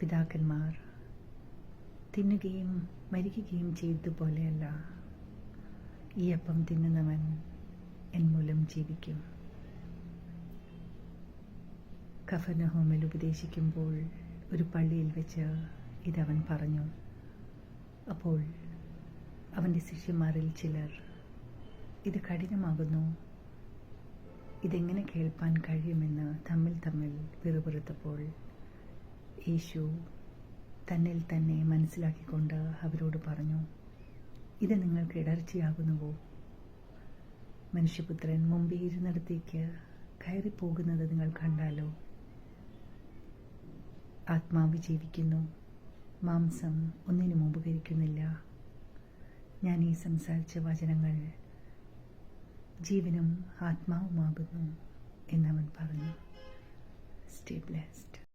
പിതാക്കന്മാർ തിന്നുകയും മരിക്കുകയും ചെയ്തതുപോലെയല്ല, ഈ അപ്പം തിന്നുന്നവൻ എൻ മൂലം ജീവിക്കും. കഫർനഹൂമിൽ ഉപദേശിക്കുമ്പോൾ ഒരു പള്ളിയിൽ വെച്ച് ഇതവൻ പറഞ്ഞു. അപ്പോൾ അവൻ്റെ ശിഷ്യന്മാരിൽ ചിലർ, ഇത് കഠിനമാകുന്നു, ഇതെങ്ങനെ കേൾപ്പാൻ കഴിയുമെന്ന് തമ്മിൽ പിറുപിറുത്തപ്പോൾ യേശു തന്നിൽ തന്നെ മനസ്സിലാക്കിക്കൊണ്ട് അവരോട് പറഞ്ഞു, ഇത് നിങ്ങൾക്ക് ഇടർച്ചയാകുന്നുവോ? മനുഷ്യപുത്രൻ മുമ്പേ ഇരുന്നിടത്തേക്ക് കയറിപ്പോകുന്നത് നിങ്ങൾ കണ്ടാലോ? ആത്മാവ് ജീവിക്കുന്നു, മാംസം ഒന്നിനും ഉപകരിക്കുന്നില്ല. ഞാൻ ഈ സംസാരിച്ച വചനങ്ങൾ ജീവനും ആത്മാവുമാകുന്നു എന്നവൻ പറഞ്ഞു. Stay blessed.